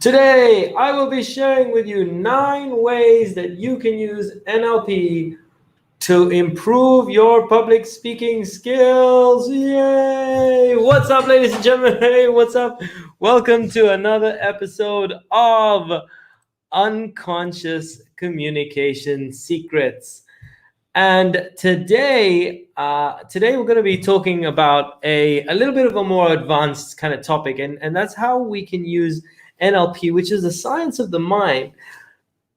Today, I will be sharing with you 9 ways that you can use NLP to improve your public speaking skills. Yay! What's up, ladies and gentlemen? Hey, what's up? Welcome to another episode of Unconscious Communication Secrets. And today we're going to be talking about a little bit of a more advanced kind of topic, and that's how we can use NLP, which is the science of the mind,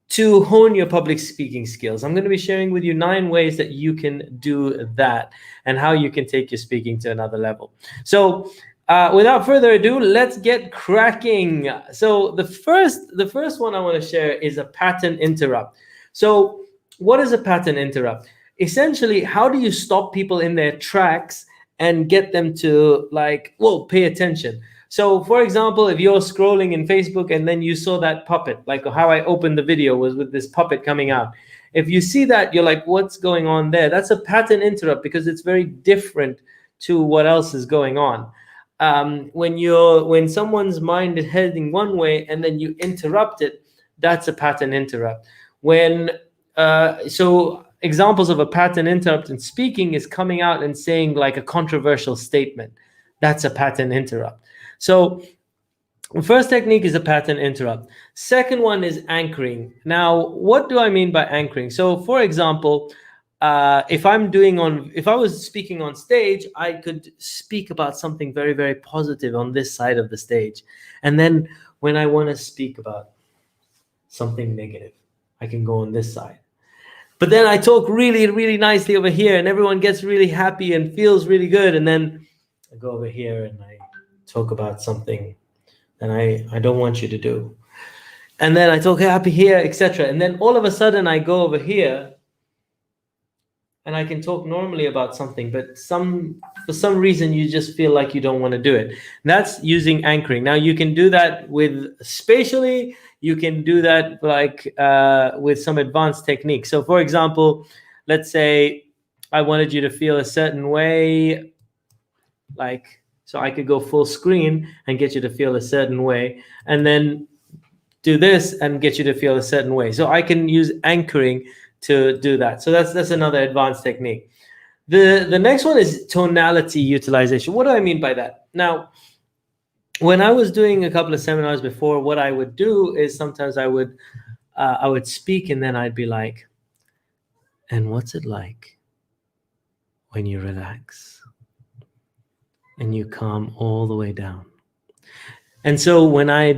to hone your public speaking skills. I'm going to be sharing with you 9 ways that you can do that and how you can take your speaking to another level. So without further ado, let's get cracking. So the first one I want to share is a pattern interrupt. So what is a pattern interrupt? Essentially, how do you stop people in their tracks and get them to pay attention? So for example, if you're scrolling in Facebook and then you saw that puppet, like how I opened the video was with this puppet coming out. If you see that, you're like, what's going on there? That's a pattern interrupt because it's very different to what else is going on. When someone's mind is heading one way and then you interrupt it, that's a pattern interrupt. So examples of a pattern interrupt in speaking is coming out and saying like a controversial statement. That's a pattern interrupt. So the first technique is a pattern interrupt. Second one is anchoring. Now, what do I mean by anchoring? So for example, if I was speaking on stage, I could speak about something very, very positive on this side of the stage. And then when I want to speak about something negative, I can go on this side. But then I talk really, really nicely over here and everyone gets really happy and feels really good. And then I go over here and I talk about something that I don't want you to do. And then I talk happy here, etc. And then all of a sudden I go over here and I can talk normally about something, but for some reason you just feel like you don't want to do it. And that's using anchoring. Now you can do that with spatially, you can do that with some advanced techniques. So for example, let's say I wanted you to feel a certain way, so I could go full screen and get you to feel a certain way, and then do this and get you to feel a certain way. So I can use anchoring to do that. So that's another advanced technique. The next one is tonality utilization. What do I mean by that? Now, when I was doing a couple of seminars before, what I would do is sometimes I would speak and then I'd be like, and what's it like when you relax and you calm all the way down? And so when I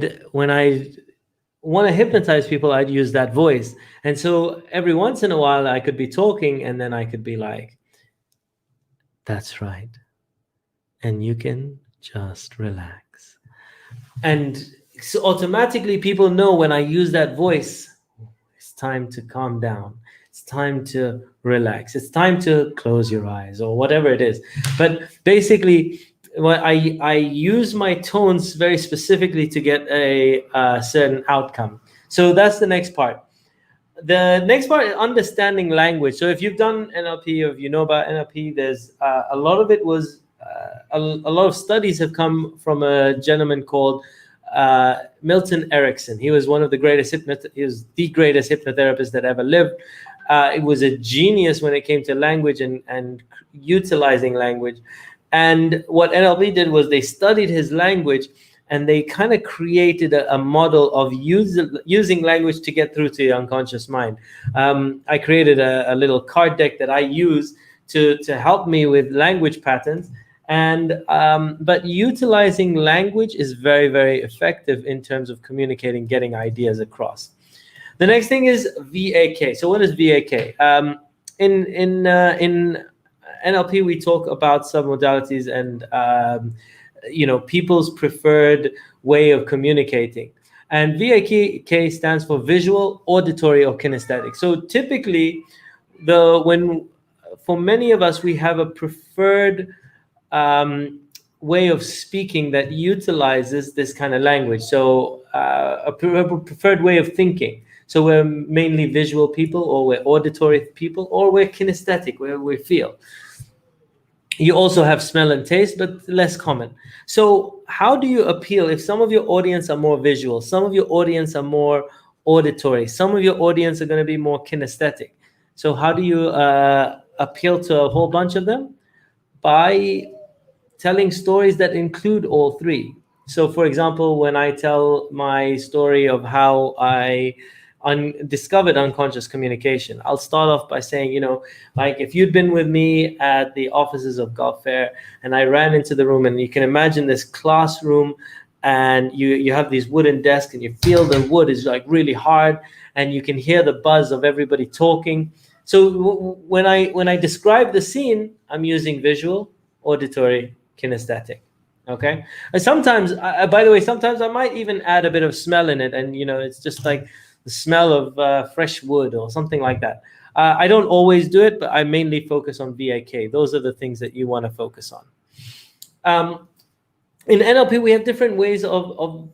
want to hypnotize people, I'd use that voice. And so every once in a while I could be talking and then I could be like, that's right. And you can just relax. And so automatically people know when I use that voice, it's time to calm down. It's time to relax. It's time to close your eyes or whatever it is. But basically, I use my tones very specifically to get a certain outcome. So that's the next part. The next part is understanding language. So if you've done NLP or if you know about NLP, there's a lot of it was a lot of studies have come from a gentleman called Milton Erickson. He was one of the greatest he was the greatest hypnotherapist that ever lived. It was a genius when it came to language and utilizing language. And what NLP did was they studied his language and they kind of created a model of using language to get through to your unconscious mind. I created a little card deck that I use to help me with language patterns. And but utilizing language is very, very effective in terms of communicating, getting ideas across. The next thing is VAK. So what is VAK? In NLP, we talk about submodalities and people's preferred way of communicating. And VAK stands for visual, auditory, or kinesthetic. So typically, for many of us, we have a preferred way of speaking that utilizes this kind of language. So a preferred way of thinking. So we're mainly visual people, or we're auditory people, or we're kinesthetic, where we feel. You also have smell and taste, but less common. So how do you appeal if some of your audience are more visual, some of your audience are more auditory, some of your audience are going to be more kinesthetic? So how do you appeal to a whole bunch of them? By telling stories that include all three. So for example, when I tell my story of how I discovered unconscious communication, I'll start off by saying, like if you'd been with me at the offices of Gulf Fair and I ran into the room, and you can imagine this classroom, and you have these wooden desks and you feel the wood is like really hard and you can hear the buzz of everybody talking. So when I describe the scene, I'm using visual, auditory, kinesthetic. Okay. And sometimes, by the way, sometimes I might even add a bit of smell in it, and it's just like the smell of fresh wood or something like that. I don't always do it, but I mainly focus on VIK. Those are the things that you want to focus on. In NLP, we have different ways of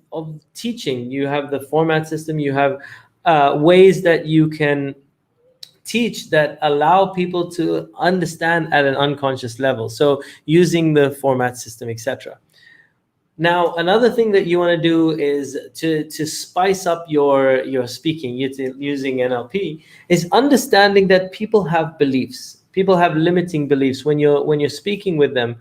teaching. You have the format system. You have ways that you can teach that allow people to understand at an unconscious level. So using the format system, etc. Now, another thing that you want to do is to spice up your speaking using NLP is understanding that people have beliefs. People have limiting beliefs when you're speaking with them.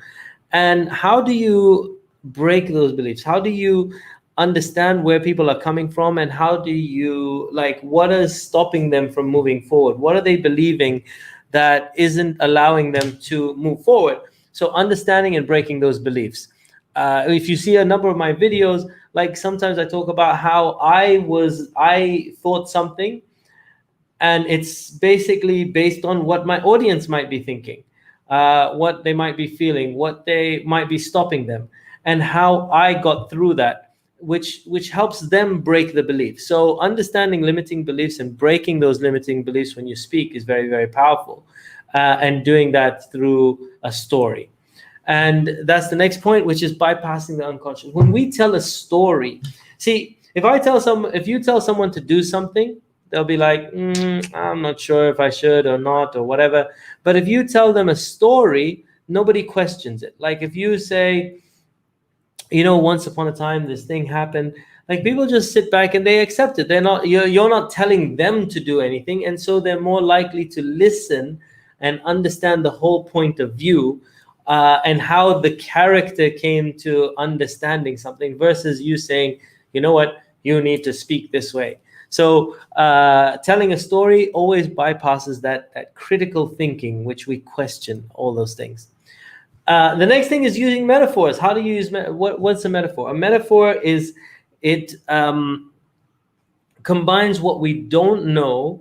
And how do you break those beliefs? How do you understand where people are coming from, and how do you, like, what is stopping them from moving forward? What are they believing that isn't allowing them to move forward? So understanding and breaking those beliefs. If you see a number of my videos, like sometimes I talk about how I thought something, and it's basically based on what my audience might be thinking, what they might be feeling, what they might be stopping them, and how I got through that, which helps them break the belief. So understanding limiting beliefs and breaking those limiting beliefs when you speak is very, very powerful, and doing that through a story. And that's the next point, which is bypassing the unconscious. When we tell a story, see, if you tell someone to do something, they'll be like, I'm not sure if I should or not or whatever. But if you tell them a story, nobody questions it. Like if you say, once upon a time this thing happened, like people just sit back and they accept it. You're not telling them to do anything, and so they're more likely to listen and understand the whole point of view, and how the character came to understanding something, versus you saying, what, you need to speak this way. So telling a story always bypasses that critical thinking, which we question all those things. The next thing is using metaphors. How do you use what's a metaphor? A metaphor is it combines what we don't know,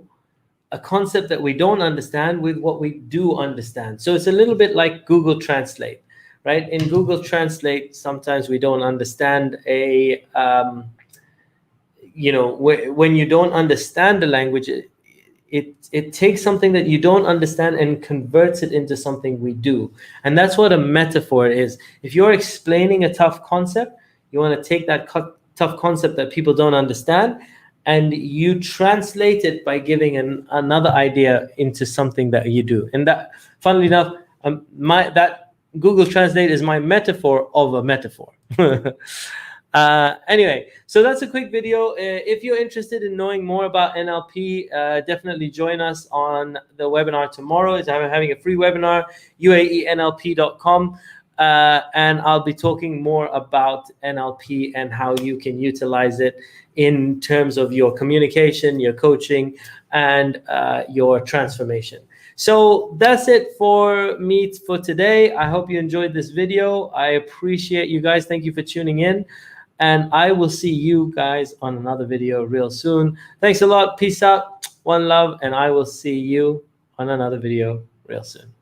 a concept that we don't understand, with what we do understand. So it's a little bit like Google Translate, right? In Google Translate, sometimes we don't understand when you don't understand the language, it takes something that you don't understand and converts it into something we do. And that's what a metaphor is. If you're explaining a tough concept, you want to take that tough concept that people don't understand, and you translate it by giving another idea into something that you do. And that, funnily enough, that Google Translate is my metaphor of a metaphor. Anyway, so that's a quick video. If you're interested in knowing more about NLP, definitely join us on the webinar tomorrow. I'm having a free webinar, uaenlp.com. And I'll be talking more about NLP and how you can utilize it in terms of your communication, your coaching, and your transformation. So that's it for me for today. I hope you enjoyed this video. I appreciate you guys. Thank you for tuning in. And I will see you guys on another video real soon. Thanks a lot. Peace out. One love. And I will see you on another video real soon.